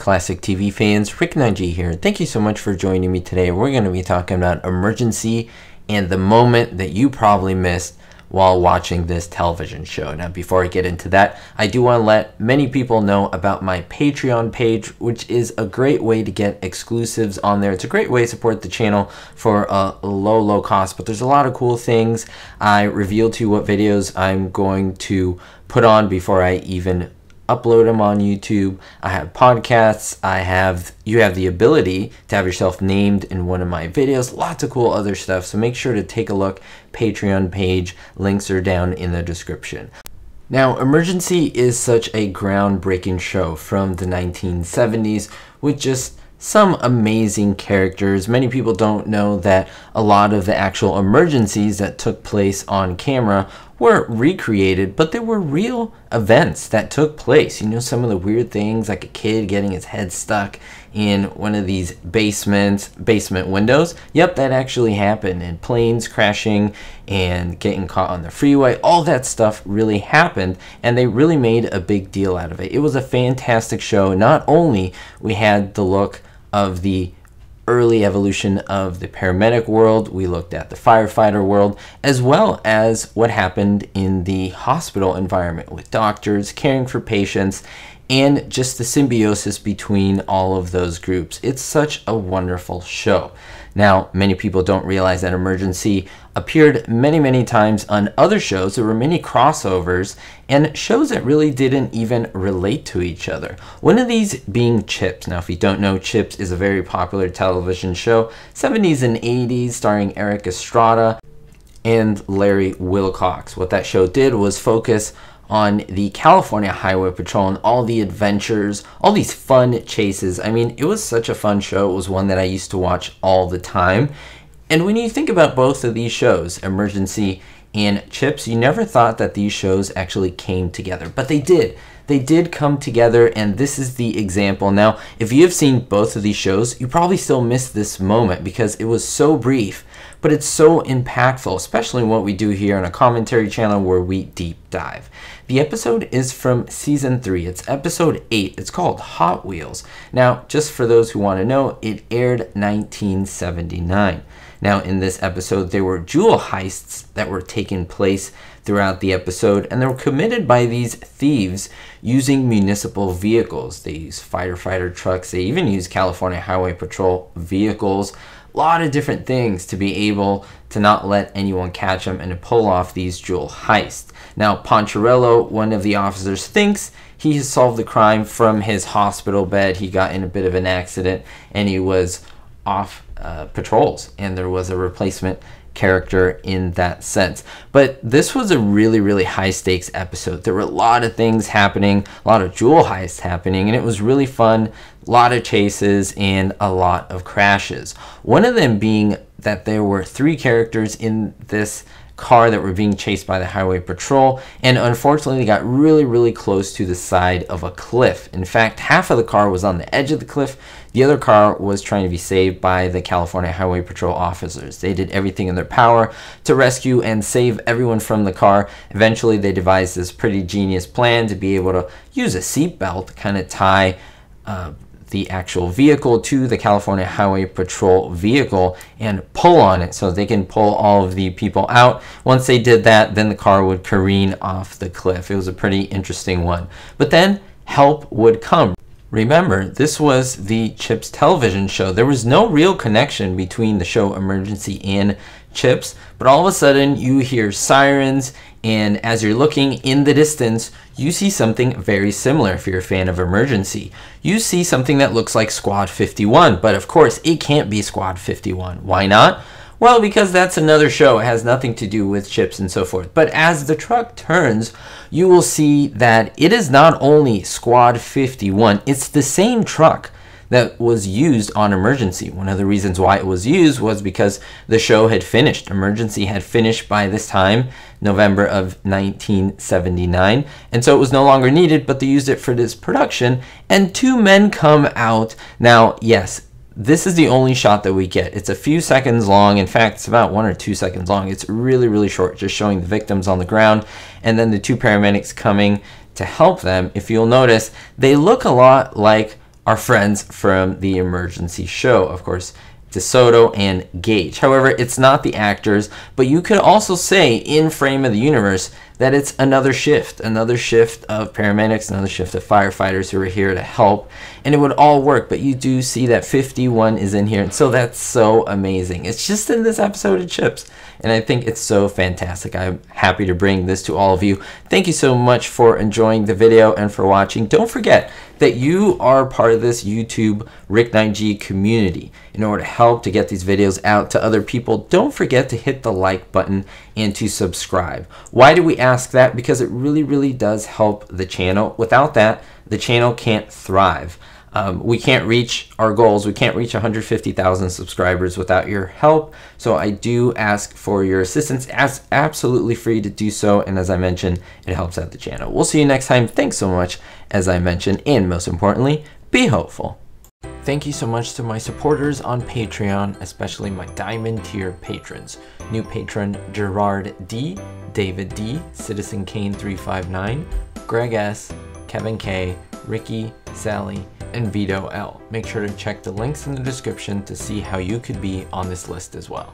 classic TV fans, Rick and IG here. Thank you so much for joining me today. We're going to be talking about Emergency and the moment that you probably missed while watching this television show. Now, before I get into that, I do want to let many people know about my Patreon page, which is a great way to get exclusives on there. It's a great way to support the channel for a low cost, but there's a lot of cool things. I reveal to you what videos I'm going to put on before I even upload them on YouTube. I have podcasts. You have the ability to have yourself named in one of my videos. Lots of cool other stuff. So make sure to take a look. Patreon page. Links are down in the description. Now, Emergency is such a groundbreaking show from the 1970s with just some amazing characters. Many people don't know that a lot of the actual emergencies that took place on camera were recreated, but they were real events that took place. You know, some of the weird things, like a kid getting his head stuck in one of these basement windows. Yep, that actually happened. And planes crashing and getting caught on the freeway, all that stuff really happened, and they really made a big deal out of it. It was a fantastic show. Not only we had the look of the early evolution of the paramedic world, we looked at the firefighter world, as well as what happened in the hospital environment with doctors caring for patients and just the symbiosis between all of those groups. It's such a wonderful show. Now, many people don't realize that Emergency appeared many times on other shows. There were many crossovers and shows that really didn't even relate to each other. One of these being Chips. Now, if you don't know, Chips is a very popular television show, 70s and 80s, starring Eric Estrada and Larry Wilcox. What that show did was focus on the California Highway Patrol and all the adventures, all these fun chases. I mean, it was such a fun show. It was one that I used to watch all the time. And when you think about both of these shows, Emergency and Chips, you never thought that these shows actually came together, but they did. They did come together, and this is the example. Now, if you have seen both of these shows, you probably still missed this moment because it was so brief, but it's so impactful, especially what we do here on a commentary channel where we deep dive. The episode is from season 3. It's episode 8. It's called Hot Wheels. Now, just for those who want to know, it aired 1979. Now, in this episode, there were jewel heists that were taking place throughout the episode, and they were committed by these thieves using municipal vehicles. They use firefighter trucks. They even use California Highway Patrol vehicles. A lot of different things to be able to not let anyone catch them and to pull off these jewel heists. Now, Poncherello, one of the officers, thinks he has solved the crime from his hospital bed. He got in a bit of an accident and he was off patrols, and there was a replacement character in that sense. But this was a really high stakes episode. There were a lot of things happening, a lot of jewel heists happening, and it was really fun. A lot of chases and a lot of crashes. One of them being that there were 3 characters in this car that were being chased by the highway patrol, and unfortunately they got really close to the side of a cliff. In fact, half of the car was on the edge of the cliff. The other car was trying to be saved by the California Highway Patrol officers. They did everything in their power to rescue and save everyone from the car. Eventually they devised this pretty genius plan to be able to use a seatbelt to kind of tie the actual vehicle to the California Highway Patrol vehicle and pull on it so they can pull all of the people out. Once they did that, then the car would careen off the cliff. It was a pretty interesting one. But then help would come. Remember, this was the Chips television show. There was no real connection between the show Emergency and Chips, but all of a sudden you hear sirens, and as you're looking in the distance, you see something very similar. If you're a fan of Emergency, you see something that looks like Squad 51, but of course it can't be Squad 51. Why not? Well, because that's another show. It has nothing to do with Chips and so forth. But as the truck turns, you will see that it is not only Squad 51, it's the same truck that was used on Emergency. One of the reasons why it was used was because the show had finished. Emergency had finished by this time, November of 1979, and so it was no longer needed, but they used it for this production, and 2 men come out. Now, yes, this is the only shot that we get. It's a few seconds long. In fact, it's about 1 or 2 seconds long. It's really short, just showing the victims on the ground and then the 2 paramedics coming to help them. If you'll notice, they look a lot like our friends from the Emergency show, of course, DeSoto and Gage. However, it's not the actors, but you could also say in Frame of the Universe that it's another shift of paramedics, another shift of firefighters who are here to help, and it would all work. But you do see that 51 is in here, and so that's so amazing. It's just in this episode of Chips, and I think it's so fantastic. I'm happy to bring this to all of you. Thank you so much for enjoying the video and for watching. Don't forget that you are part of this YouTube Rick9G community. In order to help to get these videos out to other people, don't forget to hit the like button and to subscribe. Why do we ask that? Because it really does help the channel. Without that, the channel can't thrive. We can't reach our goals. We can't reach 150,000 subscribers without your help. So I do ask for your assistance. It's absolutely free to do so. And as I mentioned, it helps out the channel. We'll see you next time. Thanks so much, as I mentioned. And most importantly, be hopeful. Thank you so much to my supporters on Patreon, especially my Diamond tier patrons. New patron Gerard D, David D, Citizen Kane 359, Greg S, Kevin K, Ricky, Sally, and Vito L. Make sure to check the links in the description to see how you could be on this list as well.